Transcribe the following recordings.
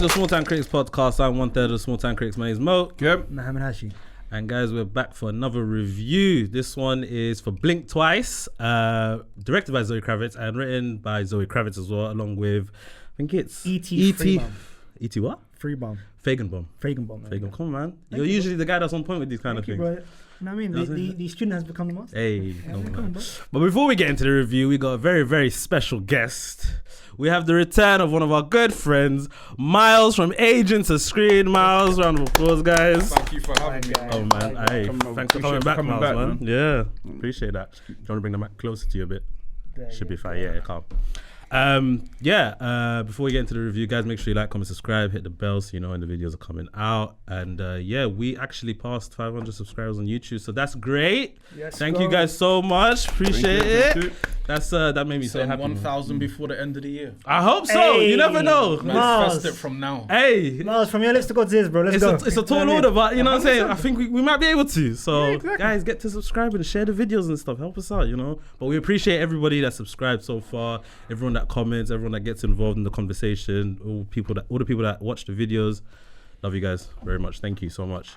to the Small Town Critics podcast. I'm one third of the Small Town Critics. My name is Mo. Yep. Mohammed Hashi. And guys, we're back for another review. This one is for Blink Twice, directed by Zoe Kravitz and written by Zoe Kravitz as well, along with, I think it's E.T. Freebomb. E.T. what? Freebomb. Fagenbaum. Fagenbaum. Come on, man. You're usually the guy that's on point with these kind of things. Bro. You know what I mean? The student has become the master. Hey, but before we get into the review, we got a very, very special guest. We have the return of one of our good friends, Miles from Agent to Screen. Miles, round of applause, guys. Thank you for having me. Oh man, hey, thanks for coming back, Miles, man. Yeah, appreciate that. Do you want to bring the mic closer to you a bit? Should be fine. Yeah, calm. Before we get into the review, guys, make sure you like, comment, subscribe, hit the bell so you know when the videos are coming out. And we actually passed 500 subscribers on YouTube, so that's great. Yes, Thank you guys so much. Appreciate it. That's that made me so happy. 1,000 before the end of the year. I hope so. Hey, you never know. Manifest it from now. Hey, Miles, from your lips to God's ears, bro. Let's go. it's a tall order, but you know what I'm saying? I think we might be able to. So, Yeah, exactly. guys, get to subscribe and share the videos and stuff. Help us out, you know. But we appreciate everybody that subscribed so far, everyone that comments, everyone that gets involved in the conversation, all the people that watch the videos. Love you guys very much. Thank you so much.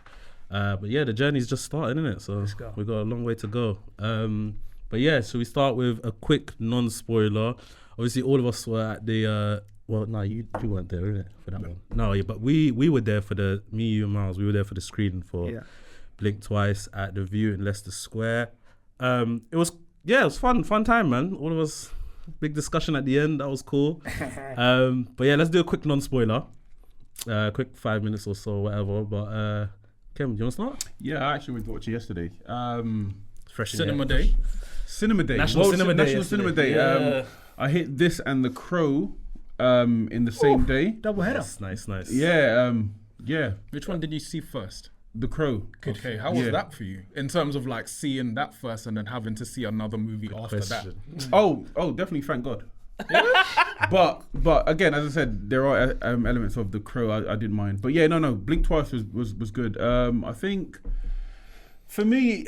But yeah, the journey's just starting, isn't it? So Let's go. we've got a long way to go. But yeah, so we start with a quick non-spoiler. Obviously, all of us were at the you weren't there, innit, for that one. No, yeah, but we were there for me, you, and Miles. We were there for the screening for Blink Twice at the View in Leicester Square. It was fun time, man. All of us, big discussion at the end. That was cool. But yeah, let's do a quick non-spoiler. Quick 5 minutes or so, whatever. But Kim, do you want to start? Yeah, I actually went to watch it yesterday. Fresh in Cinema here. Day. Cinema Day. National Cinema Day. National Cinema Day. Yeah. I hit this and The Crow in the same day. Double header. Nice. Yeah. Which one did you see first? The Crow. Okay, how was that for you? In terms of like seeing that first and then having to see another movie after that. Oh, definitely. Thank God. but again, as I said, there are elements of The Crow I didn't mind. But yeah, no. Blink Twice was good. I think for me,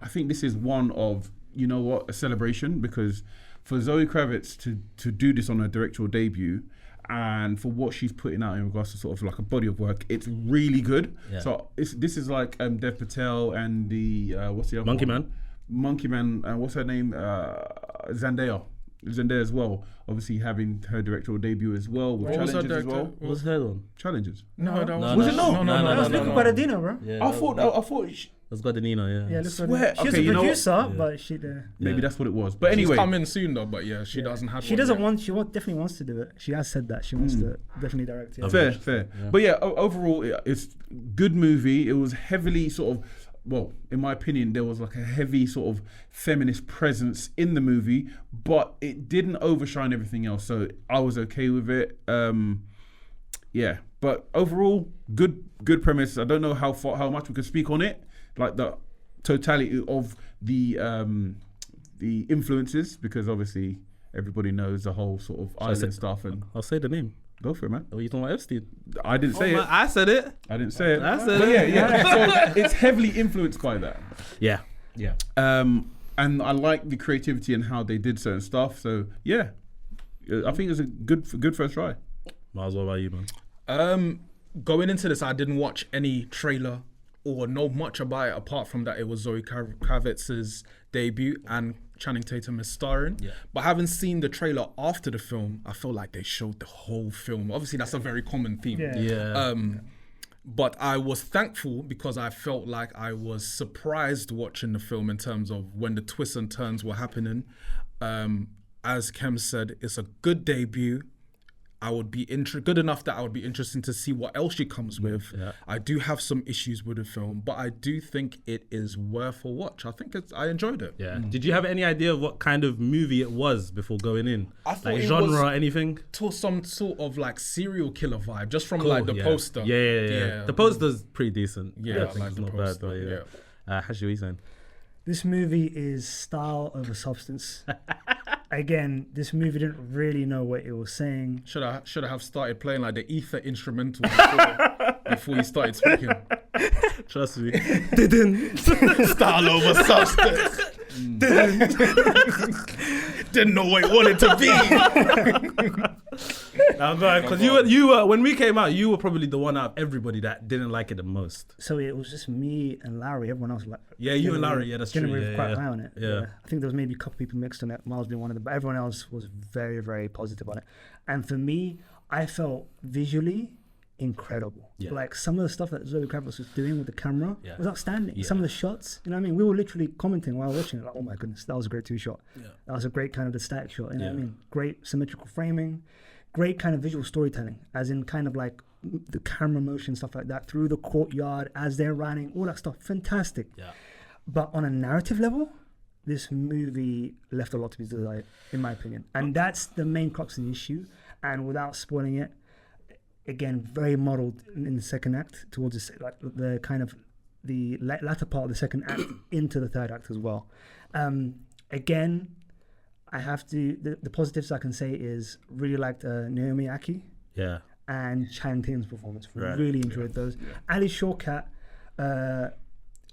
I think this is one of, you know what, a celebration, because for Zoe Kravitz to do this on her directorial debut and for what she's putting out in regards to sort of like a body of work, it's really good. Yeah. So this is like Dev Patel and the what's the other Monkey one? Monkey Man, what's her name? Zendaya as well. Obviously having her directorial debut as well with Challenges as well. What was her one? Challenges. No, that Was it not? No. That was Luca Paradino, bro. Yeah, I thought. That's Guadagnino, yeah. Yeah, Swear. she's Okay, a producer, but she Maybe that's what it was. But anyway, She's coming soon though, but yeah, she doesn't have. She doesn't want. She definitely wants to do it. She has said that she wants to definitely direct it. Fair. Yeah. But yeah, overall, it's good movie. It was heavily sort of, well, in my opinion, there was like a heavy sort of feminist presence in the movie, but it didn't overshine everything else. So I was okay with it. Yeah, but overall, good premise. I don't know how much we could speak on it, like the totality of the influences, because obviously everybody knows the whole sort of island stuff. And I'll say the name. Go for it, man. Oh, you talking about Epstein? I didn't say it. I said it. I didn't say it. I said but it. Yeah. So it's heavily influenced by that. Yeah. And I like the creativity and how they did certain stuff. So yeah, I think it's a good first try. Miles, what about you, man? Going into this, I didn't watch any trailer or know much about it apart from that it was Zoe Kravitz's debut and Channing Tatum is starring. Yeah. But having seen the trailer after the film, I feel like they showed the whole film. Obviously, that's a very common theme. Yeah. But I was thankful because I felt like I was surprised watching the film in terms of when the twists and turns were happening. As Kem said, it's a good debut. I would be good enough that I would be interested to see what else she comes with. Yeah. I do have some issues with the film, but I do think it is worth a watch. I think I enjoyed it. Yeah. Did you have any idea of what kind of movie it was before going in? I thought like it genre, was anything? To some sort of like serial killer vibe, just from like the poster. Yeah. The poster's pretty decent. Yeah, I think it's not poster, bad, but Hashi, what you saying? This movie is style over substance. Again, this movie didn't really know what it was saying. Should I have started playing like the ether instrumental before you started speaking? Trust me. Didn't. Style over substance. Didn't know what it wanted to be. Now go ahead, because you were when we came out, you were probably the one out of everybody that didn't like it the most. So it was just me and Larry. Everyone else like. Yeah, you and Larry. Yeah, that's true. Didn't really Yeah, quite yeah. high on it. Yeah. I think there was maybe a couple people mixed on it. Miles being one of them, but everyone else was very, very positive on it. And for me, I felt visually incredible. Yeah. Like some of the stuff that Zoe Kravitz was doing with the camera Yeah. was outstanding. Yeah. Some of the shots, you know what I mean? We were literally commenting while watching it, like, oh my goodness, that was a great 2-shot. Yeah. That was a great kind of the static shot, you know what I Yeah. mean? Great symmetrical framing, great kind of visual storytelling, as in kind of like the camera motion, stuff like that, through the courtyard as they're running, all that stuff. Fantastic. Yeah. But on a narrative level, this movie left a lot to be desired, in my opinion. And that's the main crux of the issue. And without spoiling it, again, very modeled in the second act towards the kind of the latter part of the second act into the third act as well. Again, I have to, the positives I can say is really liked Naomi Aki Yeah. and Channing Tatum's performance. Right. Really enjoyed those. Ali Shawkat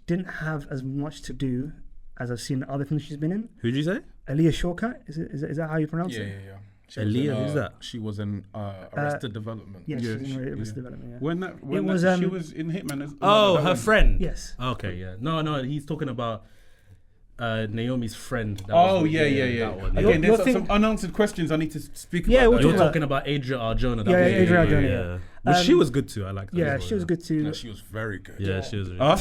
didn't have as much to do as I've seen other things she's been in. Who'd you say? Aliyah Shawkat, is that how you pronounce Yeah, it? yeah, yeah. Aaliyah, who's that? She was in Arrested Development. Yes, Yeah, she's in Arrested yeah. Development. Yeah. When was, she was in Hitman. Oh, that her one. friend. Yes. Okay, yeah. No, he's talking about Naomi's friend. That Oh, was- yeah. that one, Your- Again, your there's thing- some unanswered questions I need to speak Yeah, about. we'll that. You're talk about- talking about Adria Arjona. Yeah, Adria Arjona, yeah. But she was good too. I liked her. Yeah, as well, she was good too. Yeah, she was very good. Yeah, she was. Really Ah,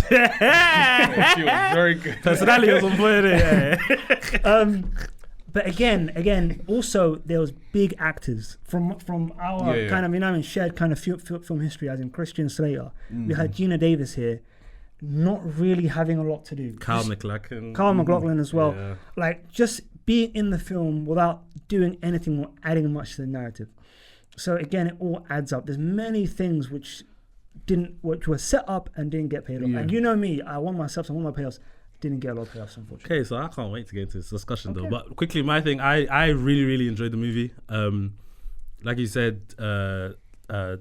She was very good. Personality was on point. Yeah. But again, also there was big actors from our Yeah, yeah. kind of, you know, shared kind of film history, as in Christian Slater. Mm-hmm. We had Gina Davis here, not really having a lot to do. Kyle MacLachlan. Carl McLaughlin as well. Yeah. Like just being in the film without doing anything or adding much to the narrative. So again, it all adds up. There's many things which were set up and didn't get paid off. Yeah. And you know me, I want myself some of my payoffs. Didn't get a lot of payoffs, unfortunately. Okay, so I can't wait to get into this discussion though. Okay. But quickly, my thing, I really, really enjoyed the movie. Like you said, the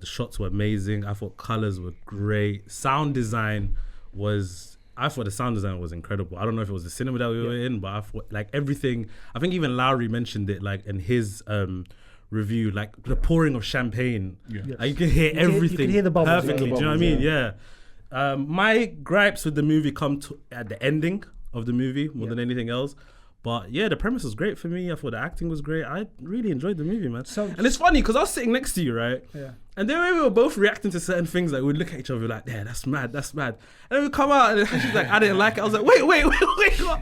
shots were amazing. I thought colors were great. Sound design I thought the sound design was incredible. I don't know if it was the cinema that we were in, but I thought like everything. I think even Lowry mentioned it like in his review, like the pouring of champagne. Yeah. Yes. Like, you can hear everything You can hear the bubbles. perfectly. Yeah, the Do you know what I bubbles, mean? Yeah. My gripes with the movie come at the ending of the movie more than anything else. But yeah, the premise was great for me. I thought the acting was great. I really enjoyed the movie, man. And it's funny because I was sitting next to you, right? Yeah. And then we were both reacting to certain things. Like we'd look at each other like, yeah, that's mad. And then we come out and she's like, I didn't like it. I was like, wait, what?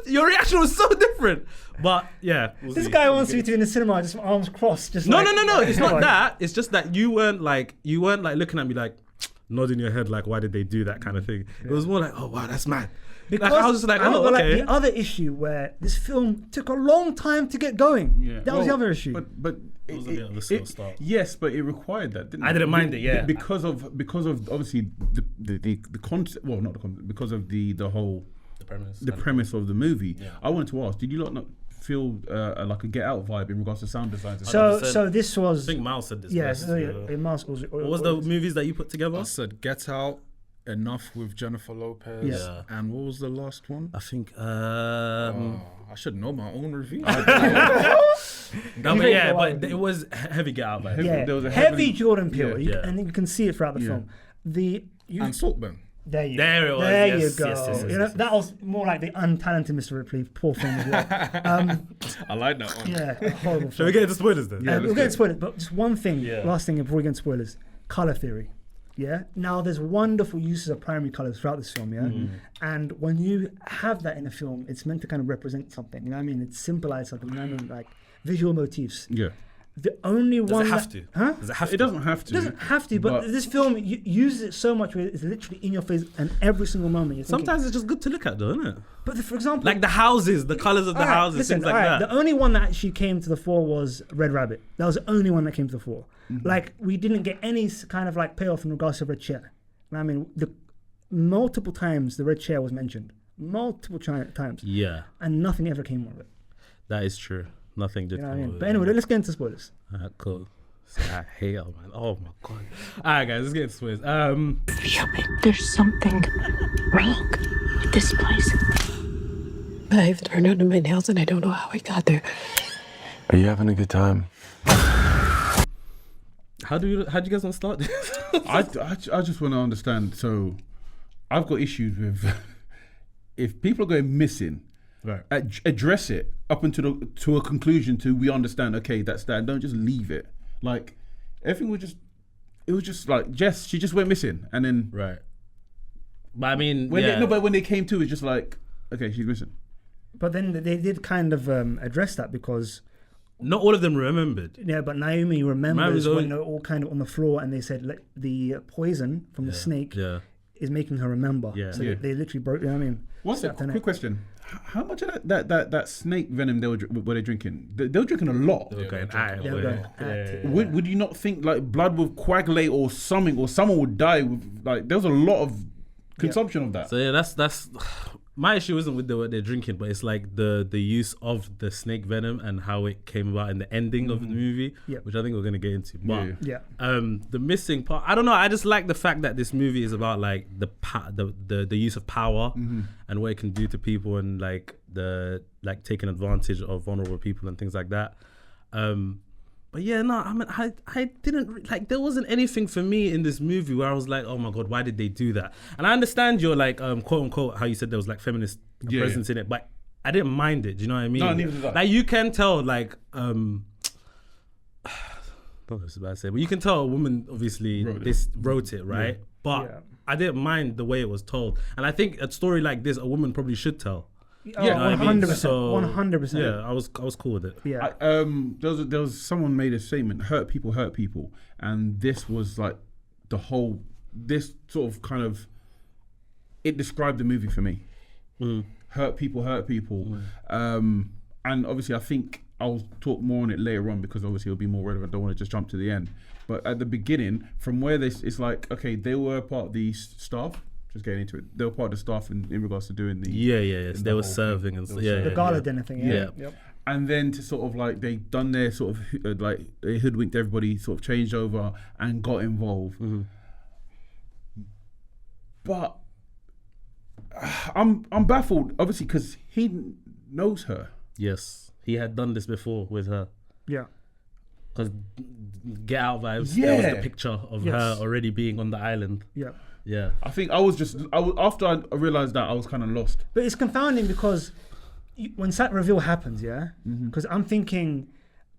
Your reaction was so different. But yeah. we'll This see. guy wants you to be in the cinema, just arms crossed, just No. like, It's not that. It's just that you weren't like looking at me like nodding your head like, why did they do that kind of thing? It was more like, oh wow, that's mad. Because Like, I was just like, I'm not oh, gonna okay. lie, the other issue where this film took a long time to get going. Yeah. That was the other issue. But It was a bit of a slow start. Yes, but it required that, didn't it? I didn't mind it, yeah. Because of obviously the concept. Well, not the concept. Because of the whole The premise of the movie. Yeah. I wanted to ask: did you not feel like a Get Out vibe in regards to sound design? So this I was think Miles said this. yes. best, What was the movies that you put together? I said Get Out, Enough with Jennifer Lopez, Yeah. and what was the last one? I think. I should know my own review. No, but yeah, but it was heavy Get Out, man. yeah, there was a heavy heavily- Jordan Peele, Yeah. and you can see it throughout the Yeah. film. And Saltburn. There you There it was, There yes, you go. yes, You know, yes. that was more like the untalented Mr. Ripley. Poor film as well. I like that one. Yeah, a horrible. Shall we get into spoilers then? Yeah, We'll let's get into spoilers, but just one thing, Yeah. last thing before we get into spoilers. Color theory. Yeah. Now there's wonderful uses of primary colors throughout this film, yeah. Mm-hmm. And when you have that in a film, it's meant to kind of represent something. You know what I mean? It symbolizes something. You know what I mean? Like visual motifs. Yeah. The only Does one it have that- to? Huh? Does it have to? It doesn't have It to. doesn't have to, but this film uses it so much where it's literally in your face and every single moment. You're thinking, Sometimes it's just good to look at, though, isn't it? but for example, Like the houses, the colors of the Alright, houses, listen, things like alright, that. The only one that actually came to the fore was Red Rabbit. That was the only one that came to the fore. Mm-hmm. Like we didn't get any kind of like payoff in regards to Red Chair. I mean, multiple times the Red Chair was mentioned, multiple times, Yeah, and nothing ever came of it. that is true. Nothing did You know what I come mean? of it. But anyway, let's get into spoilers. Alright, cool. I hate it, man. Oh my god. Alright, guys, let's get into spoilers. There's something wrong with this place. I've turned under my nails and I don't know how I got there. Are you having a good time? How do you guys want to start this? I just want to understand. So, I've got issues with if people are going missing. Right. Address it up until to a conclusion. We understand. Okay, that's that. Don't just leave it. Like everything was just like Jess. She just went missing, and then Right. But I mean, but when they came to, it's just like, okay, she's missing. But then they did kind of address that because not all of them remembered. yeah, but Naomi remembers Naomi's when they're all kind of on the floor and they said like, the poison from the snake Yeah. is making her remember. Yeah. So Yeah. they literally broke. You know what I mean, What's a Snapped in quick it. question? How much of that snake venom were they drinking? They were drinking a lot. They were going at it, They were boy. going at it. Would you not think like blood would coagulate or something, or someone would die with like? There was a lot of consumption of that. So yeah, that's my issue isn't with what they're drinking, but it's like the use of the snake venom and how it came about in the ending of the movie, Yep. which I think we're gonna get into. But Yeah. Yeah. the missing part, I don't know. I just like the fact that this movie is about like the use of power and what it can do to people and like the taking advantage of vulnerable people and things like that. But yeah, no, I mean, I didn't like. There wasn't anything for me in this movie where I was like, oh my god, why did they do that? And I understand your like quote unquote how you said there was like feminist presence in it, but I didn't mind it. Do you know what I mean? No, neither did I. Like you can tell like not this is bad to say, but you can tell a woman obviously wrote it, right? But Yeah. I didn't mind the way it was told, and I think a story like this a woman probably should tell. Oh, You know what I mean? 100%. So, 100%. Yeah, I was cool with it. Yeah. There was someone made a statement: hurt people, and this was like this sort of kind of it described the movie for me. Hurt people, and obviously I think I'll talk more on it later on because obviously it'll be more relevant. I don't want to just jump to the end, but at the beginning, from where it's like, okay, they were part of the staff. Just getting into it, they were part of the staff in regards to doing the Yeah. the They were whole serving thing. and They stuff. were Yeah, serving. The gala dinner thing. Yeah. Yeah. Yep. and then to sort of like they done their sort of like they hoodwinked everybody, sort of changed over and got involved. But I'm baffled, obviously, because he knows her. Yes, he had done this before with her. Yeah. Because Get Out vibes. There was Yeah. the picture of Yes. her already being on the island. Yeah. Yeah. I think after I realized that I was kind of lost. But it's confounding because when that reveal happens, yeah, because I'm thinking,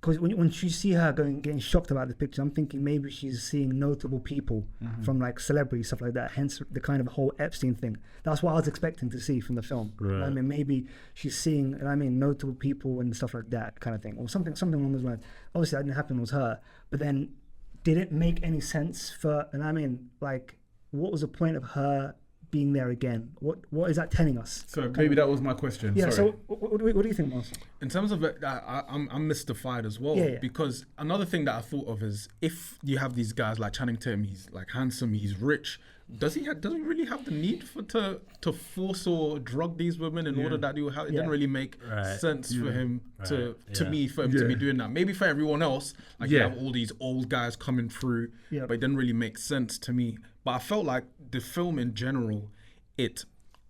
because when you see her getting shocked about the picture, I'm thinking maybe she's seeing notable people from like celebrities, stuff like that. Hence the kind of whole Epstein thing. That's what I was expecting to see from the film. Right. I mean, maybe she's seeing, notable people and stuff like that kind of thing, or something along those lines. Obviously, that didn't happen. It was her, but then did it make any sense for? And I mean, like, what was the point of her being there again? What is that telling us? So maybe that was my question. Yeah. Sorry. So what do you think, Mars? In terms of it, I'm mystified as well Yeah. because another thing that I thought of is if you have these guys like Channing Tatum, he's like handsome, he's rich. Does he really have the need to force or drug these women in order that he will have? It didn't really make sense for him to me for him to be doing that. Maybe for everyone else, like you have all these old guys coming through, but it didn't really make sense to me. But I felt like the film in general, it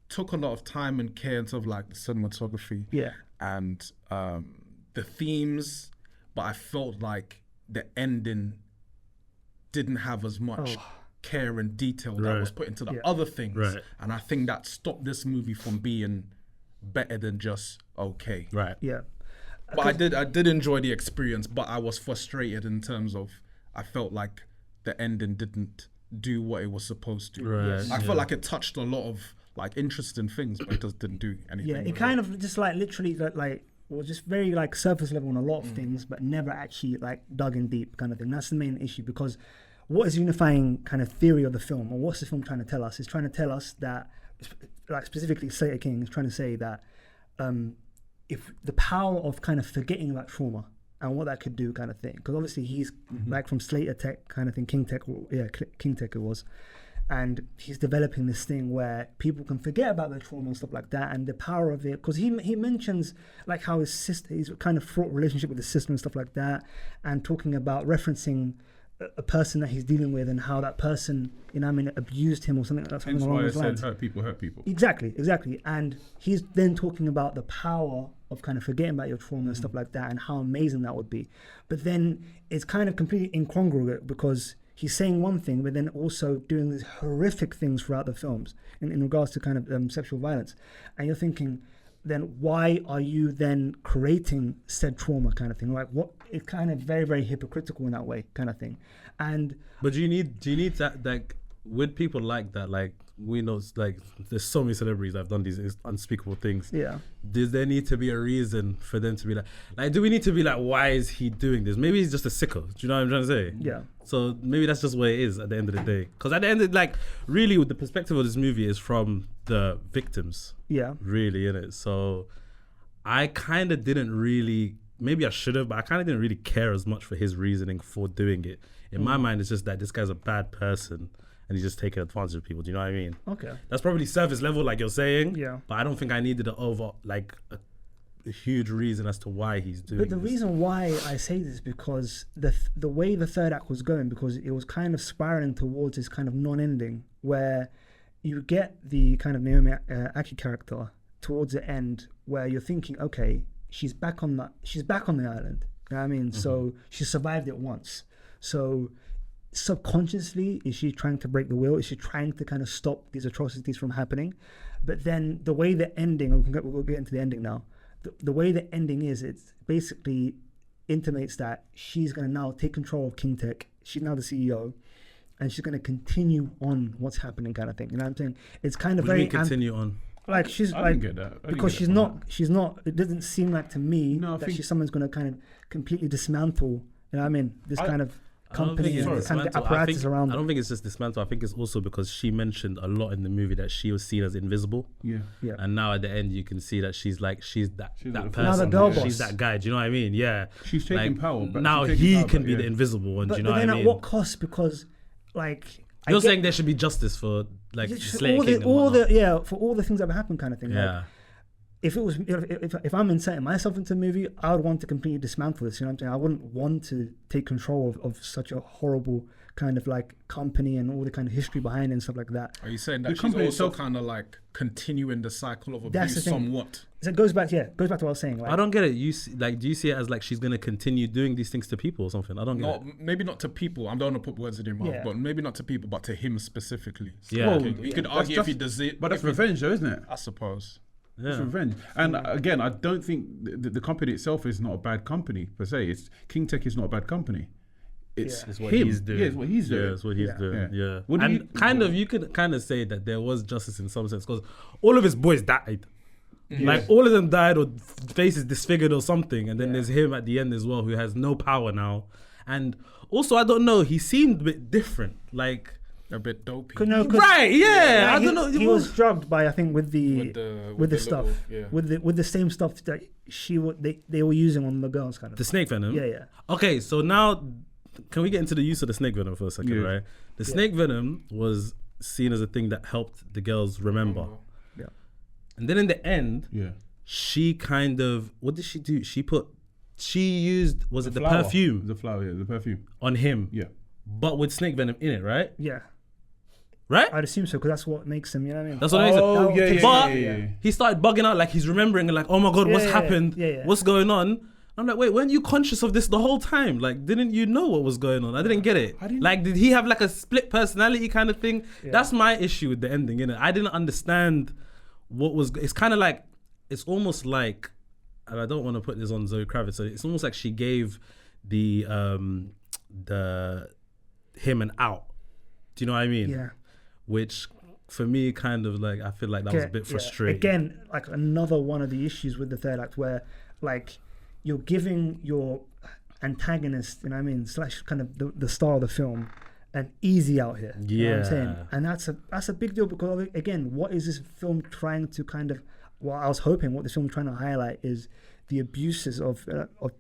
took a lot of time and care into like the cinematography and the themes, but I felt like the ending didn't have as much care and detail that was put into the other things. Right. And I think that stopped this movie from being better than just okay. Right. Yeah. But I did enjoy the experience, but I was frustrated in terms of I felt like the ending didn't do what it was supposed to. Right. I felt like it touched a lot of like interesting things, but it just didn't do anything. Yeah, it with kind of just like literally like was just very like surface level on a lot of things, but never actually like dug in deep kind of thing. That's the main issue because what is unifying kind of theory of the film, or what's the film trying to tell us? It's trying to tell us that, like specifically Slater King is trying to say that if the power of kind of forgetting about trauma and what that could do kind of thing, because obviously he's like from Slater Tech kind of thing, King Tech it was, and he's developing this thing where people can forget about their trauma and stuff like that, and the power of it, because he mentions like how his sister, he's kind of fraught relationship with his sister and stuff like that, and talking about referencing a person that he's dealing with and how that person, abused him or something Hence along why I those said lines. hurt people. Exactly. And he's then talking about the power of kind of forgetting about your trauma and stuff like that and how amazing that would be. But then it's kind of completely incongruent because he's saying one thing, but then also doing these horrific things throughout the films in regards to kind of sexual violence. And you're thinking, then why are you then creating said trauma kind of thing? Like what? It's kind of very, very hypocritical in that way kind of thing. But do you need that, like, with people like that, like, we know, like, there's so many celebrities that have done these unspeakable things. Yeah. Does there need to be a reason for them to be like, do we need to be like, why is he doing this? Maybe he's just a sicko. Do you know what I'm trying to say? Yeah. So maybe that's just what it is at the end of the day. Because at the end of, like, really, with the perspective of this movie is from the victims. Yeah. Really, innit? So I kind of didn't really, maybe I should have, but I kind of didn't really care as much for his reasoning for doing it. In my mind, it's just that this guy's a bad person and he's just taking advantage of people. Do you know what I mean? Okay. That's probably surface level, like you're saying. Yeah. But I don't think I needed a huge reason as to why he's doing But the this. reason why I say this is because the way the third act was going, because it was kind of spiraling towards this kind of non-ending where you get the kind of Naomi Aki character towards the end where you're thinking, okay, she's back on the island. You know what I mean? So she survived it once. So subconsciously, is she trying to break the will? Is she trying to kind of stop these atrocities from happening? But then the way the ending, we'll get into the ending now. The way the ending is, it basically intimates that she's going to now take control of King Tech. She's now the CEO, and she's going to continue on what's happening, kind of thing. You know what I'm saying? It's kind of What do you very mean continue on? like she's I like didn't get that. I didn't because get she's that not. from She's not. It doesn't seem like to me No, I that think- she's someone's going to kind of completely dismantle. You know what I mean? This kind of I don't company think it's and the kind of dismantle. apparatus around. I don't think it's just dismantle. I think it's also because she mentioned a lot in the movie that she was seen as invisible. Yeah. Yeah. And now at the end, you can see that she's that She's that like the person. Now the girl boss. She's that guy. Do you know what I mean? Yeah. She's taking power, but now she's taking he power, can but be yeah. the invisible one. But, do you know but what then I mean? at what cost? Because like You're saying there should be justice for like Slayer King and whatnot. for all the things that have happened, kind of thing. Yeah. Like, if it was, if I'm inserting myself into a movie, I would want to completely dismantle this. You know what I'm saying? I wouldn't want to take control of such a horrible kind of like company and all the kind of history behind it and stuff like that. Are you saying The that she's company also itself- kind of like continuing the cycle of That's the abuse thing. somewhat? So it goes back to what I was saying. Like, I don't get it. You see, like, do you see it as like she's gonna continue doing these things to people or something? I don't get it. Maybe not to people. I don't want to put words in your mouth, Yeah. but maybe not to people, but to him specifically. So Yeah. you could argue if he does it, But that's revenge, though, isn't it? I suppose. It's Yeah. revenge. And again, I don't think the company itself is not a bad company per se. It's King Tech is not a bad company. It's Yeah. It's what him. he's doing. Yeah, it's what he's doing. Yeah, it's what he's Yeah. doing. Yeah. Yeah. What do And you- you could kind of say that there was justice in some sense because all of his boys died. Like all of them died or faces disfigured or something, and then there's him at the end as well who has no power now. And also, I don't know, he seemed a bit different. Like, A bit dopey. right? Yeah, I don't know. He was drugged by, I think, with the With the stuff, little- yeah. with the same stuff that they were using on the girls, kind of. The snake venom. Yeah. Okay, so now can we get into the use of the snake venom for a second, Yeah. right? The snake venom was seen as a thing that helped the girls remember. Yeah. And then in the end, Yeah. she kind of, what did she do? She used, was it the flower. perfume The flower, yeah, the perfume. on him, Yeah. but with snake venom in it, right? Yeah. Right? I'd assume so because that's what makes him. You know what I mean? That's what I mean. Oh, yeah, yeah, But yeah. he started bugging out, like he's remembering, and like, oh my God, what's Yeah, happened? yeah. What's going on? I'm like, wait, weren't you conscious of this the whole time? Like, didn't you know what was going on? I didn't get it. Like, did he have like a split personality kind of thing? Yeah. That's my issue with the ending, innit? I didn't understand what was. It's kind of like, it's almost like, and I don't want to put this on Zoe Kravitz. So it's almost like she gave the him an out. Do you know what I mean? Yeah. Which for me, kind of like, I feel like that was a bit Yeah. frustrating. Again, like another one of the issues with the third act where like you're giving your antagonist, you know what I mean, slash kind of the star of the film, an easy out here. You know what I'm saying? Yeah. And that's a big deal because again, what is this film trying to kind of, well, I was hoping what this film was trying to highlight is the abuses of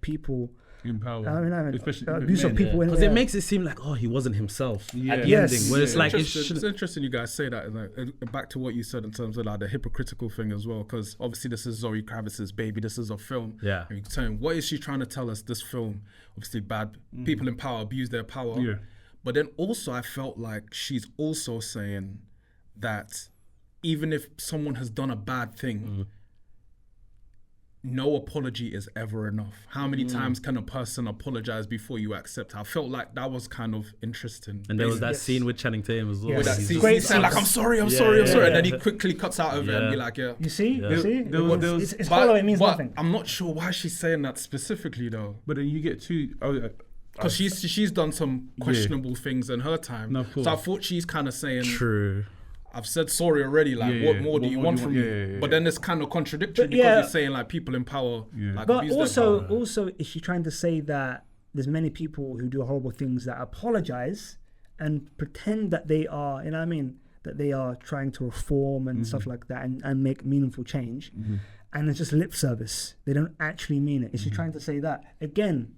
people in power. I mean, especially abuse of men. people. Because it makes it seem like, oh, he wasn't himself at the Yes. ending. Where it's like, It's interesting you guys say that. And back to what you said in terms of like the hypocritical thing as well, because obviously this is Zoe Kravitz's baby. This is a film. Yeah. And you're saying, what is she trying to tell us? This film, obviously bad people in power abuse their power. Yeah. But then also I felt like she's also saying that even if someone has done a bad thing, no apology is ever enough. How many times can a person apologize before you accept? I felt like that was kind of interesting. and there was that Yes. scene with Channing Tatum as well. Yes. With that He's scene, just- Great he's saying like, sense. I'm sorry, I'm Yeah, sorry, I'm yeah, sorry. And yeah. then he quickly cuts out of it and be like, yeah. You see? Yeah. You see? There was- It's But- hollow. It means but nothing. I'm not sure why she's saying that specifically though. But then you get Because she's done some questionable things in her time. No, of course. So I thought she's kind of saying, True. I've said sorry already, like Yeah, what yeah. more do What you more want do you from want? me? Yeah, yeah, But yeah. then it's kind of contradictory But because yeah. you're saying like people in power like But abuse their power. also, is she trying to say that there's many people who do horrible things that apologize and pretend that they are, you know what I mean, that they are trying to reform and stuff like that and make meaningful change, and it's just lip service. They don't actually mean it. Is she trying to say that again?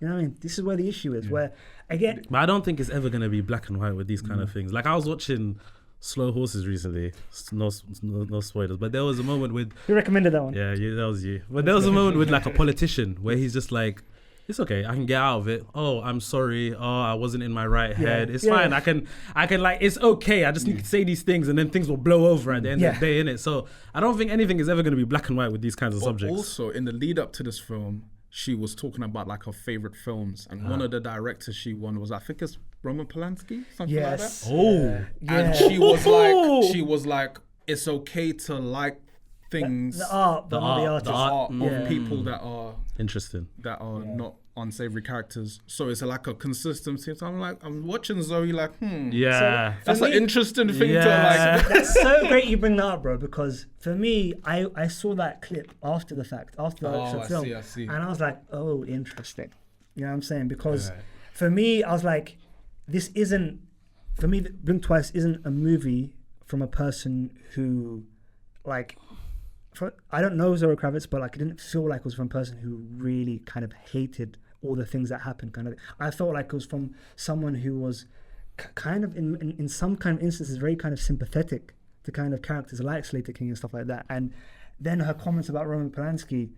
You know what I mean? This is where the issue is. Where again, But I don't think it's ever going to be black and white with these kind of things. Like I was watching Slow Horses recently. No spoilers. But there was a moment with, who recommended that one? yeah, that was you. But there was a moment with like a politician where he's just like, it's okay, I can get out of it. Oh, I'm sorry. Oh, I wasn't in my right head. It's Yeah. fine. I can like, it's okay. I just need to say these things and then things will blow over at the end of the day, innit? So I don't think anything is ever going to be black and white with these kinds of But subjects. also in the lead up to this film, she was talking about like her favorite films, and one of the directors she won was, I think it's Roman Polanski, something Yes. like that. Oh. And she was like, it's okay to like things, The art, but not the art, artist. the art. of people that are Interesting. not unsavory characters. So it's like a consistency. So I'm watching Zoe like, Yeah. that's For an me- interesting thing Yeah. to like. That's so great you bring that up, bro, because for me, I saw that clip after the fact, after the actual I film. see. And I was like, oh, interesting. You know what I'm saying? Because for me, I was like, this isn't, for me, Blink Twice isn't a movie from a person who, like, I don't know Zoe Kravitz, but like, it didn't feel like it was from a person who really kind of hated all the things that happened. Kind of, I felt like it was from someone who was kind of in some kind of instances very kind of sympathetic to kind of characters like Slater King and stuff like that. And then her comments about Roman Polanski,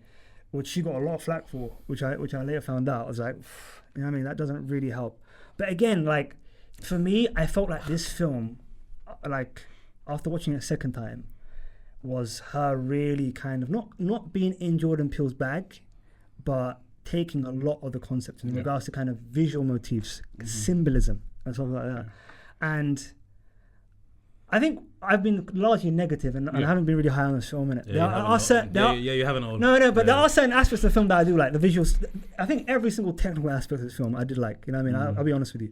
which she got a lot of flack for, which I later found out. I was like, you know what I mean, that doesn't really help. But again, like for me, I felt like this film, like after watching it a second time, was her really kind of not being in Jordan Peele's bag, but taking a lot of the concepts in regards to kind of visual motifs, symbolism, and stuff like that. And I think I've been largely negative and I haven't been really high on this film in it. You haven't all. No, but there are certain aspects of the film that I do like. The visuals, I think every single technical aspect of this film I did like. You know what I mean? I'll be honest with you.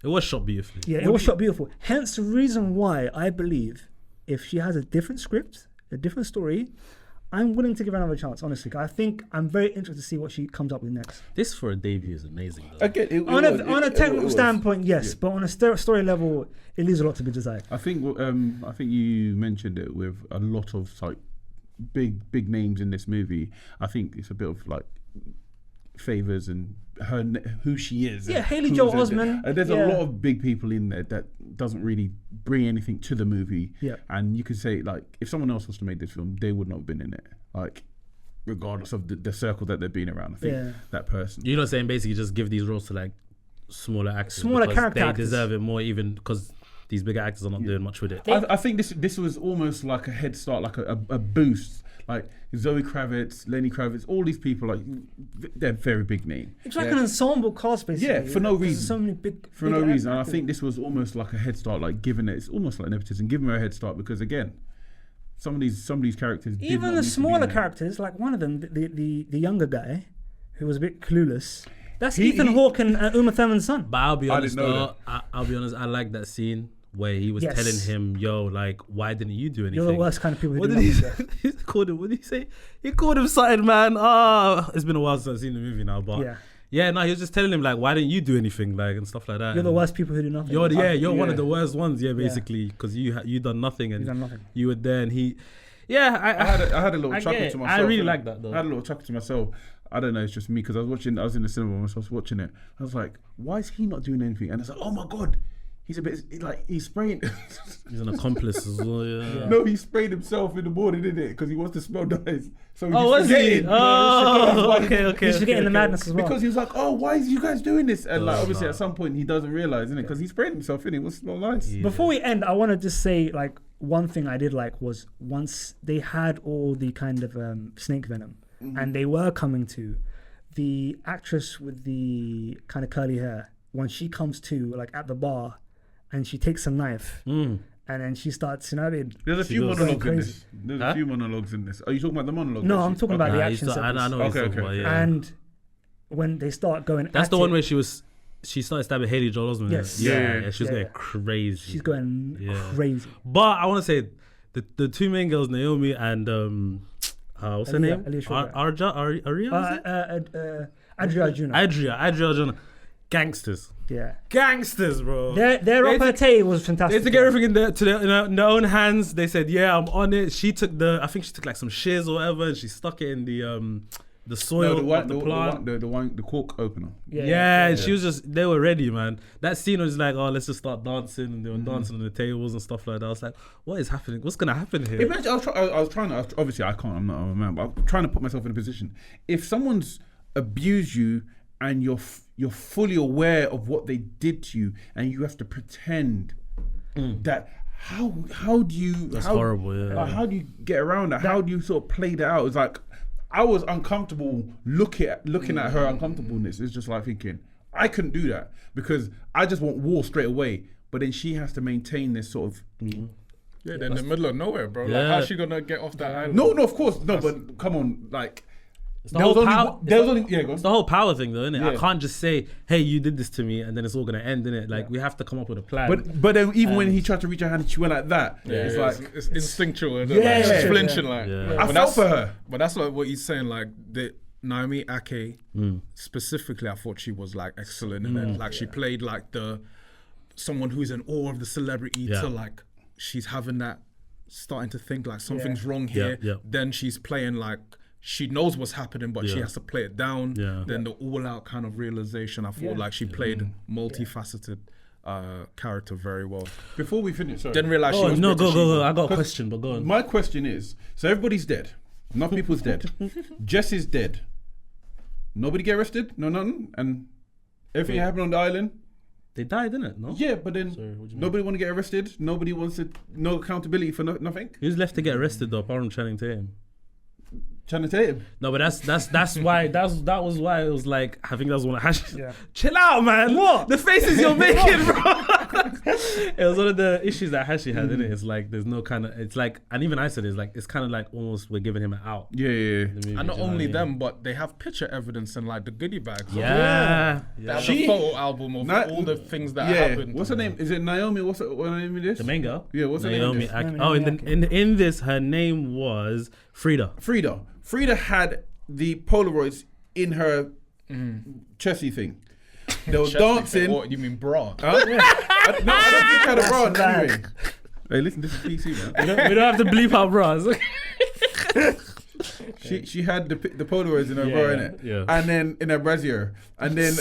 It was shot beautifully. Yeah, it was shot beautiful. Hence the reason why I believe if she has a different script, a different story, I'm willing to give her another chance, honestly. I think I'm very interested to see what she comes up with next. This for a debut is amazing. Though. Again, On a technical standpoint, yes, but on a story level, it leaves a lot to be desired. I think you mentioned it with a lot of like big names in this movie. I think it's a bit of like favors and who she is. Yeah, and Haley who's Joel in Osment. there. There's Yeah. a lot of big people in there that doesn't really bring anything to the movie. Yeah. And you could say like if someone else was to make this film, they would not have been in it. Like regardless of the circle that they've been around. I think that person. You're not saying basically just give these roles to like smaller actors. Smaller because character they actors. deserve it more, even because these bigger actors are not doing much with it. I think this was almost like a head start, like a boost. Like Zoe Kravitz, Lenny Kravitz, all these people, like they're very big name. It's like an ensemble cast, basically. Yeah, for no There's reason. So many big. For no reason. And I think this was almost like a head start, like giving it's almost like nepotism, giving her a head start because again, some of these characters. did Even not the need to be smaller there. characters, like one of them, the younger guy, who was a bit clueless. That's He- Ethan he- Hawke and Uma Thurman's son. But I'll be I honest didn't know though, I'll be honest, I like that scene where he was Yes. telling him, yo, like, why didn't you do anything? You're the worst kind of people who What do did he that. say? He called him, what did he say? He called him something, man. It's been a while since I've seen the movie now, but Yeah. no, he was just telling him, like, why didn't you do anything, like, and stuff like that. You're the And worst people who do nothing. You're one Yeah. of the worst ones, basically, because you done nothing and You've done nothing. you were there, and he Yeah, I had a little I chuckle get to it. myself. I really innit? like that, though. I had a little chuckle to myself. I don't know, it's just me because I was in the cinema when I was watching it. I was like, why is he not doing anything? And it's like, oh my God, he's a bit, he's spraying. He's an accomplice as well, yeah. No, he sprayed himself in the morning, didn't it? Because he wants to smell nice. So Oh, was he? Oh, okay. He's forgetting the madness as well. Because he was like, oh, why is you guys doing this? And like, obviously no. at some point he doesn't realize, innit? Because he sprayed himself in it. It was smell nice. Yeah. Before we end, I want to just say, like, one thing I did like was once they had all the kind of snake venom, and they were coming to, the actress with the kind of curly hair, when she comes to, like, at the bar, and she takes a knife, and then she starts, you know what I mean? There's a She few goes monologues in crazy. this. There's Huh? a few monologues in this. Are you talking about the monologue? No, I'm talking about the Nah, action I sequence. know what he's Okay, talking okay. about, yeah. And when they start going That's at the one it, where she started stabbing Haley Joel Osment. Yes. Yeah, she was Yeah, going yeah. crazy. she's going Yeah. crazy. But I want to say the two main girls, Naomi and what's her name? Aaliyah Shawkat. Aria. Was it? Adria Arjuna. Adria Arjuna. Gangsters, Yeah. bro. Their They repartee was They fantastic. took everything in their own hands. They said, "Yeah, I'm on it." She took I think she took like some shears or whatever, and she stuck it in the soil of the plant. The cork opener. Yeah, and she was they were ready, man. That scene was like, oh, let's just start dancing, and they were dancing on the tables and stuff like that. I was like, what is happening? What's gonna happen here? Imagine, I was trying to, obviously I can't, I'm not a man, but I'm trying to put myself in a position. If someone's abused you and you're fully aware of what they did to you and you have to pretend that, how do you... That's horrible, yeah. Like, how do you get around that? How do you sort of play that out? It's like, I was uncomfortable looking at her uncomfortableness. It's just like thinking, I couldn't do that because I just want war straight away. But then she has to maintain this sort of... Yeah, they're in the middle of nowhere, bro. Yeah. Like, how's she gonna get off that island? No, of course. No, but come on, like... the whole power. There was only... Yeah, go on. It's the whole power thing, though, isn't it? I Yeah. can't just say, "Hey, you did this to me," and then it's all gonna end, innit? Like we have to come up with a plan. But then even when he tried to reach her hand and she went like that, Yeah, it's it's, like... it's instinctual. Isn't Yeah. it? Like, she's flinching, like. Yeah. I But felt for her. But that's like what he's saying. Like the Naomi Ake specifically, I thought she was like excellent in it. Like she played like someone who's in awe of the celebrity Yeah. to like she's having that starting to think like something's wrong here. Yeah. Then she's playing like she knows what's happening, but she Yeah. has to play it down. Yeah. Then the all-out kind of realization. I thought like she played multifaceted character very well. Before we finish, sorry. Didn't realize she oh was no, British go. either. I got a question, but go on. My question is, so everybody's dead. Enough people's dead. Jess is dead. Nobody get arrested? No, nothing? And everything happened on the island? They died, didn't it? No. Yeah, but then Sorry, what do you nobody want to get arrested? Nobody wants no accountability for nothing? Who's left to get arrested though, apart from Channing Tatum? Channing Tatum. No, but that's why that was why it was like I think that was one of Hashi. Yeah. Chill out, man. What? The faces you're making, bro. It was one of the issues that Hashi had, didn't it? It's like there's no kind of it's like, and even I said it's like it's kind of like almost we're giving him an out. Yeah. in the movie, And do not you know what only I mean? them, but they have picture evidence in like the goodie bags. Yeah. They have She- the photo album of Na- all the things that Yeah. happened. What's her name? Is it Naomi? What's her name in this? The main girl. Yeah, what's her Naomi name? Ake. Naomi in this her name was Frida. Frida had the Polaroids in her chesty thing. They were Chest dancing. What, you mean bra? Huh? I don't think she had a bra on anyway. Hey, listen, this is PC, man. We don't have to bleep our bras. She had the Polaroids in her bra, innit? yeah. And then in her brassiere. And then,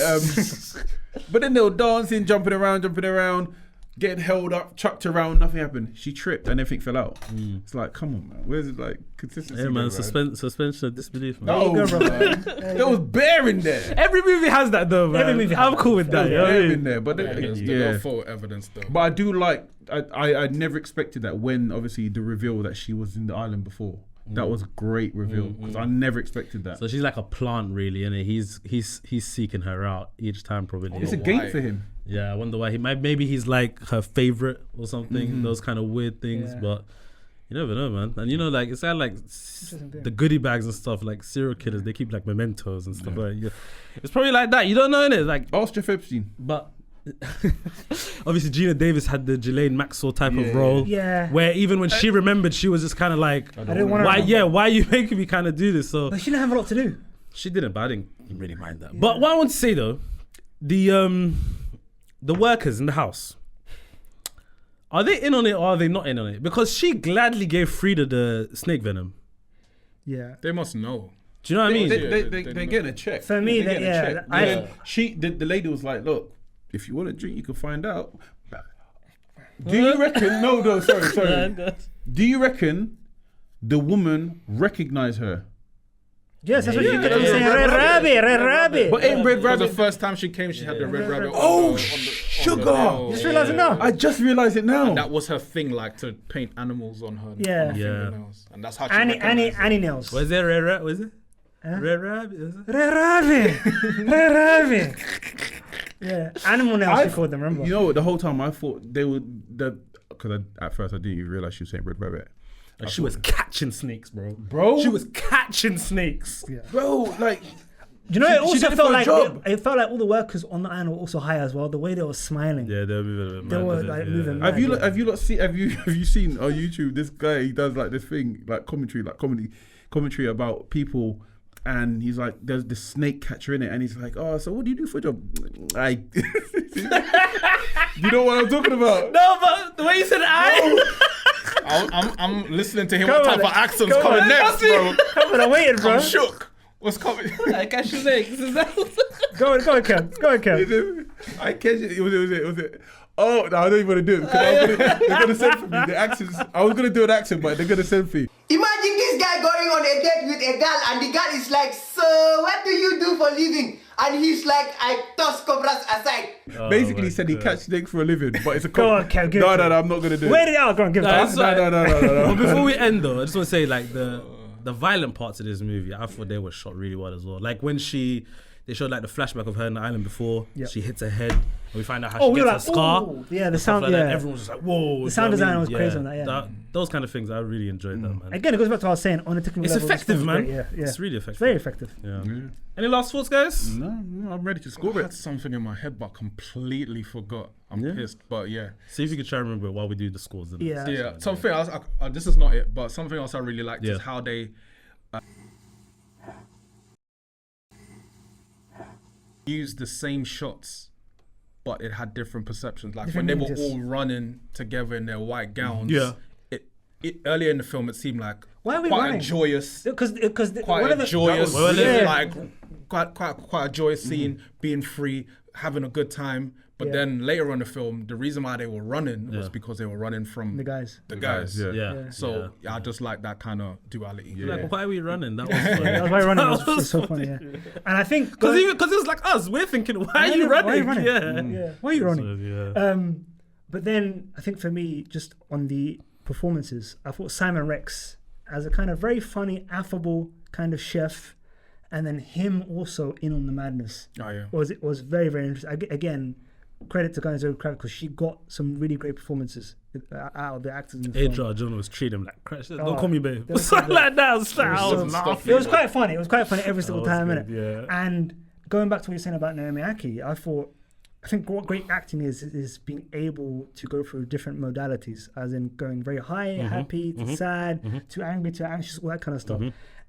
but then they were dancing, jumping around, getting held up, chucked around, nothing happened. She tripped and everything fell out. It's like, come on, man. Where's it like consistency? Yeah, man. there, Suspension of disbelief, man. No, There you go, bro. man. There was bear in there. Every movie has that though, man. Every movie has I'm that. cool with that. You know what I Bear in mean? there. But There's yeah. no photo evidence though. But I do like, I never expected that when obviously the reveal that she was in the island before. That was a great reveal because I never expected that. So she's like a plant, really, and he's seeking her out each time, probably. It's a why. gate for him. Yeah, I wonder why maybe he's like her favorite or something. Those kind of weird things, Yeah. but you never know, man. And you know, like it's kind of like the goodie bags and stuff. Like serial killers, they keep like mementos and stuff like that. It's probably like that. You don't know, innit? Like, Ask Jeff Epstein. but obviously Gina Davis had the Ghislaine Maxwell type of role. Yeah. Where even when she remembered, she was just kind of like, I didn't want why? to. Yeah, why are you making me kind of do this? So But she didn't have a lot to do. she didn't, but I didn't really mind that. But what I want to say though, the workers in the house, Are they in on it or are they not in on it? Because she gladly gave Frida the snake venom. Yeah. They must know. Do you know what I mean? They're getting a check. For me, They're getting a yeah, check. I- And then the lady was like, "Look, if you want to drink, you can find out." Do you reckon? No, sorry. Do you reckon the woman recognized her? Yes, that's what she Yeah, kept on yeah, saying. yeah. Red rabbit. But ain't Red Because the Rabbit? first time she came, she had the red rabbit. Sugar! Just realised it now. I just realized it now. That was her thing, like to paint animals on her. Yeah. on her Yeah. fingernails. And that's how she Annie recognized it. nails. Was it Red Rabbit? Was it? Red Rabbit? Is it? Red rabbit. Yeah, animal nails. She called them. Remember? You know what? The whole time I thought they would because at first I didn't even realize she was saying Red Rabbit. And she was catching snakes, bro. Bro, She was catching snakes. Yeah. bro, like Do you know? It she also did it felt for a like job. it felt like all the workers on the island were also high as well. The way they were smiling. Yeah, they were moving a bit They mad, were, wasn't it? like, Yeah. moving Have you mad, have you seen on YouTube this guy? He does like this thing, like commentary about people, and he's like, there's this snake catcher in it, and he's like, oh, so what do you do for a job? I, you know what I'm talking about? No, but the way you said I'm listeling to him. Come What type on, of accents come coming on. next, bro? Come on, I waited, bro. I'm shook. What's coming? I catch your snakes. Go on, Kev. I catch it. Was it? Oh, no, I don't even want to do it because they're gonna send for me the accents. I was gonna do an accent, but they're gonna send for me. Imagine this guy going on a date with a girl and the girl is like, so what do you do for living? And he's like, I toss cobras aside. Basically, he said he catch snakes for a living, but it's a Go on, Kev, give No, it to I'm not gonna do Wait it. it out. Go on, give it. That's back. right. No. But before we end though, I just want to say like the violent parts of this movie, I thought they were shot really well as well. Like when they showed like the flashback of her in the island before, Yep. she hits her head, and we find out how she we gets were her scar. ooh. Yeah, the and stuff sound. like that. Yeah. Everyone was just like, whoa. The sound design was crazy on that, yeah. Those kind of things, I really enjoyed that, man. Again, it goes back to what I was saying on a technical It's level. this effective, film's man. great, Yeah. It's really effective. Very effective. Yeah. Any last thoughts, guys? No, I'm ready to I score had it. something in my head, but completely forgot. I'm Yeah. pissed, but yeah. See if you can try and remember it while we do the scores. innit? Yeah. Yeah, something else. This is not it, but something else I really liked Yeah. is how they used the same shots, but it had different perceptions. Like Different when they images. were all running together in their white gowns. Yeah. It earlier in the film, it seemed like Why are we quite running? a joyous, Because quite one of a the joyous, Well, yeah. like quite a joyous scene, being free, having a good time. But Yeah. then later on in the film, the reason why they were running was Yeah. because they were running from the guys. the guys. Yeah. Yeah. So I just like that kind of duality. Like, why are we running? That was funny. That was why running was so funny. Yeah. And I think Because it was like us, we're thinking, why are you running? Why are you running? Yeah. Yeah. Why are you running? Yeah. But then I think for me, just on the performances, I thought Simon Rex as a kind of very funny, affable kind of chef, and then him also in on the madness Oh yeah. was very, very interesting. Again, credit to kind of Zoe Kravitz because she got some really great performances out of the actors in the film. H.R. John was treating him like, crash, don't Oh, call me babe. that was so Something like that. I was so- laughing. It was quite funny. It was quite funny every single was time, good, innit? yeah. And going back to what you're saying about Naomi Aki, I think what great acting is being able to go through different modalities, as in going very high, happy, to sad, to angry, to anxious, all that kind of stuff.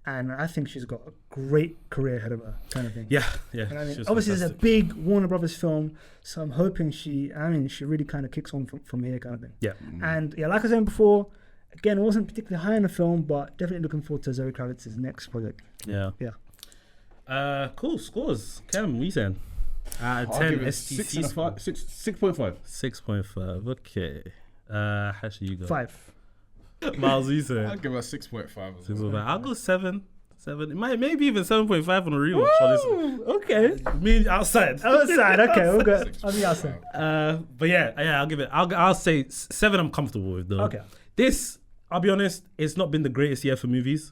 And I think she's got a great career ahead of her, kind of thing. Yeah. And I mean, She was obviously, it's a fantastic. big Warner Brothers film, so I'm hoping she really kind of kicks on from here, kind of thing. Yeah. And yeah, like I was saying before, again, wasn't particularly high in the film, but definitely looking forward to Zoe Kravitz's next project. Yeah. Yeah. Cool. Scores. Cam, what you saying? Out of I'll 10 give it STC 6.5. 6.5. Okay. Hashi, you go. 5. Miles, what you saying? I'll give her 6.5. as well. 6.5. I'll go 7. It might maybe even 7.5 on a rewatch. honestly. Okay. Me outside. Outside, okay, we'll go. I'll be outside. But yeah, I'll give it. I'll say 7. I'm comfortable with though. Okay. This, I'll be honest, it's not been the greatest year for movies.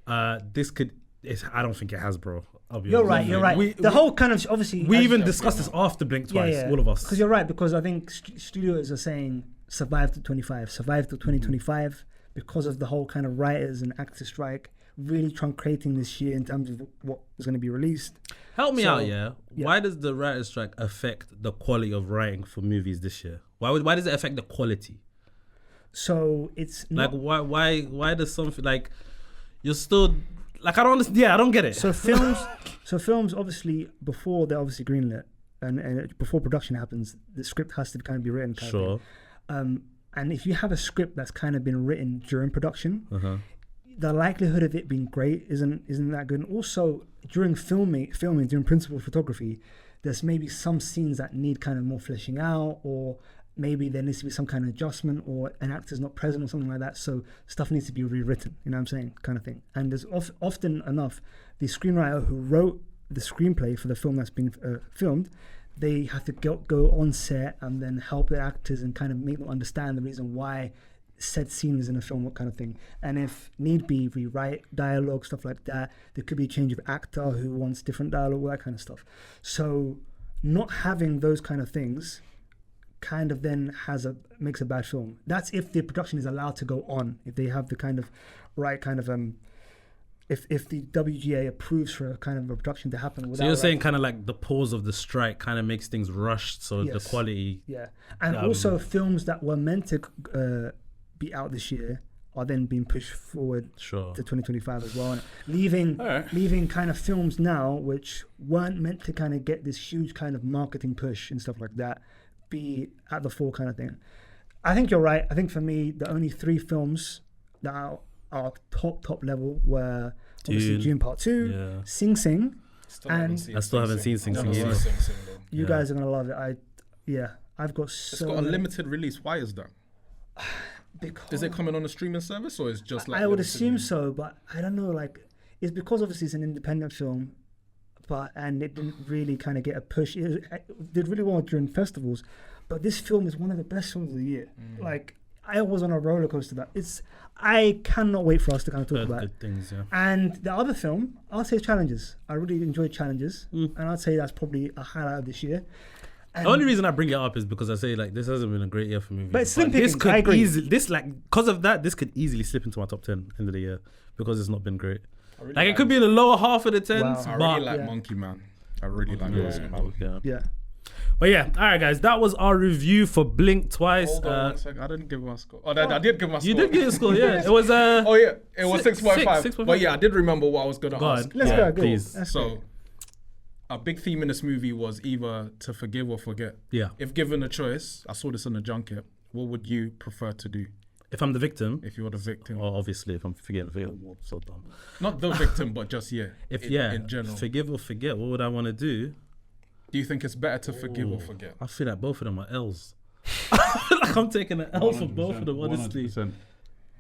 I don't think it has, bro. I'll be You're honest. right, you're right. The whole kind of, obviously... We even discussed this after Blink twice, all of us. Because you're right, because I think studios are saying survive to 25, survive to 2025, because of the whole kind of writers and actors strike, really truncating this year in terms of what is going to be released. Help me So, out, yeah. Why does the writer's strike affect the quality of writing for movies this year? Why does it affect the quality? So it's not... Like why does something like you're still like I don't understand. Yeah, I don't get it. So films obviously before they're obviously greenlit and before production happens, the script has to kind of be written. Kind of Sure. And if you have a script that's kind of been written during production, the likelihood of it being great isn't that good. And also during filming during principal photography, there's maybe some scenes that need kind of more fleshing out, or maybe there needs to be some kind of adjustment, or an actor's not present or something like that. So stuff needs to be rewritten, you know what I'm saying, kind of thing. And there's often enough, the screenwriter who wrote the screenplay for the film that's been filmed, they have to go on set and then help the actors and kind of make them understand the reason why said scene is in a film, what kind of thing. And if need be, rewrite dialogue, stuff like that. There could be a change of actor who wants different dialogue, all that kind of stuff. So not having those kind of things kind of then makes a bad film. That's if the production is allowed to go on, if they have the kind of right kind of if the WGA approves for a kind of a production to happen without. So you're saying kind of like the pause of the strike kind of makes things rushed, so the quality. Yeah, and also films that were meant to be out this year are then being pushed forward to 2025 as well, and leaving kind of films now which weren't meant to kind of get this huge kind of marketing push and stuff like that be at the fore kind of thing. I think you're right. I think for me, the only 3 films that are top level were obviously Dune Part 2, Sing Sing, I still haven't seen Sing Sing either. You guys are gonna love it. I've got It's got a limited release. Why is that? Because is it coming on a streaming service, or is just like? I would assume so, but I don't know. Like, it's because obviously it's an independent film, and it didn't really kind of get a push. It did really well during festivals, but this film is one of the best films of the year. Like, I was on a roller coaster. I cannot wait for us to kind of talk about good things, yeah. And the other film, I'll say Challenges. I really enjoyed Challenges, and I'd say that's probably a highlight of this year. And the only reason I bring it up is because I say like this hasn't been a great year for movies. But it's slim this pickings, could I agree. easily, because of that, this could easily slip into my top 10 end of the year because it's not been great. Really like it could be in the lower half of the 10s. Wow. I but really like Monkey Man. I really like Monkey Man. Yeah. But yeah, all right, guys, that was our review for Blink Twice. Hold on 1 second. I didn't give my score. I did give my score. You did get a score, yeah. It was Oh yeah, it was 6.5. 6.5. But yeah, I did remember what I was gonna Go ask. ahead. Let's go. please. That's So, great. a big theme in this movie was either to forgive or forget. Yeah. If given a choice, I saw this in the junket. What would you prefer to do If I'm the victim, if you were the victim? or obviously if I'm forgetting, so dumb. Not the victim, but just in general. Forgive or forget, what would I want to do? Do you think it's better to forgive or forget? I feel like both of them are L's. I feel like I'm taking an L for both of them, honestly. 100%.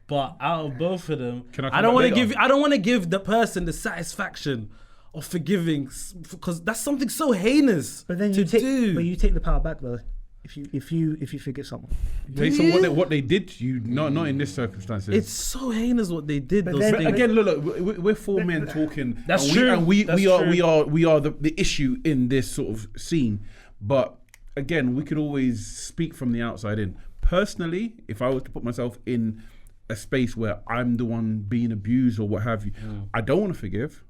But out of both of them, Can I I come don't back want to later? I don't want to give the person the satisfaction of forgiving, because that's something so heinous But then to do. you take the power back though. If you forget someone. Based on what they did to you, not in this circumstances. It's so heinous what they did. But Those then- things. But again, look, we're 4 men talking. That's and true. We That's are true. the issue in this sort of scene. But again, we could always speak from the outside in. Personally, if I was to put myself in a space where I'm the one being abused or what have you, I don't want to forgive.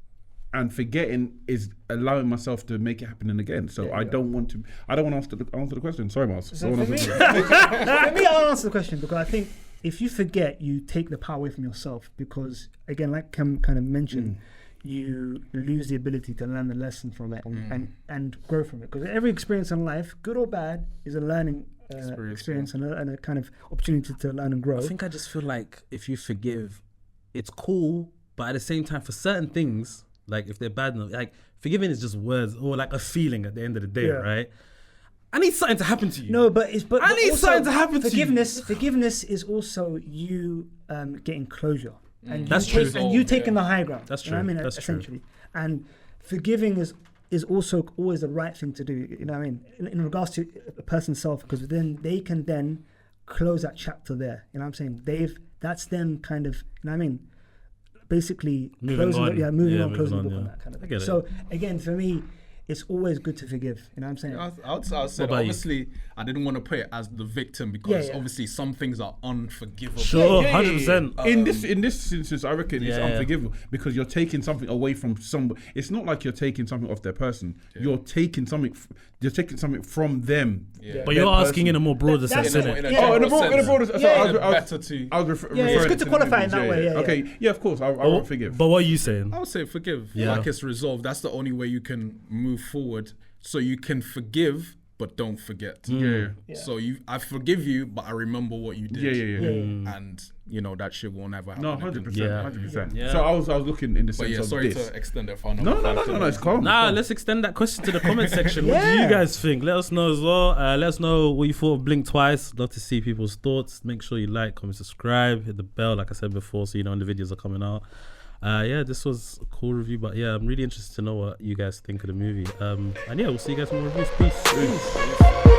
And forgetting is allowing myself to make it happen again. So I don't want to answer the question. Sorry, Miles. So for me, I'll answer the question because I think if you forget, you take the power away from yourself because, again, like Cam kind of mentioned, you lose the ability to learn the lesson from it and grow from it. Because every experience in life, good or bad, is a learning experience and a kind of opportunity to learn and grow. I think I just feel like if you forgive, it's cool, but at the same time, for certain things, like if they're bad enough, like forgiving is just words or like a feeling at the end of the day, right? I need something to happen to you. No, but I need something to happen to you. Forgiveness is also you getting closure. And That's you true. And you taking the high ground. That's You know what I true. mean? That's true. Essentially. And forgiving is also always the right thing to do. You know what I mean? In regards to a person's self, because then they can then close that chapter there. You know what I'm saying? That's them kind of, you know what I mean? Basically Moving closing on. the book Moving on on, that kind of I thing. get it. So again, for me, it's always good to forgive. You know what I'm saying? I would say about you? obviously I didn't want to put it as the victim because Yeah. obviously some things are unforgivable. Sure, 100%. In this instance, I reckon it's Yeah. unforgivable because you're taking something away from somebody. It's not like you're taking something off their person. You're taking something. You're taking something from them. Yeah. But you're asking in a more broader sense, that's- isn't it? In a Yeah. Oh, in a general broader sense, sense. Yeah. I was better to. I was Yeah, it's referring good to the qualify in individual, that way, yeah, Okay. Yeah, of course. I won't forgive. But what are you saying? I would say forgive. Yeah. Like it's resolved. That's the only way you can move forward. So you can forgive but don't forget. Yeah. So I forgive you, but I remember what you did. Yeah. And you know that shit will never happen. No, again. 100%. Yeah. 100%. Yeah. So I was looking in the But sense yeah, of sorry this. to extend it for No, it's calm. Nah, let's extend that question to the comment section. What do you guys think? Let us know as well. Let us know what you thought of Blink Twice. Love to see people's thoughts. Make sure you like, comment, subscribe, hit the bell, like I said before, so you know when the videos are coming out. Yeah, this was a cool review, but yeah, I'm really interested to know what you guys think of the movie. And yeah, we'll see you guys in more reviews. Peace.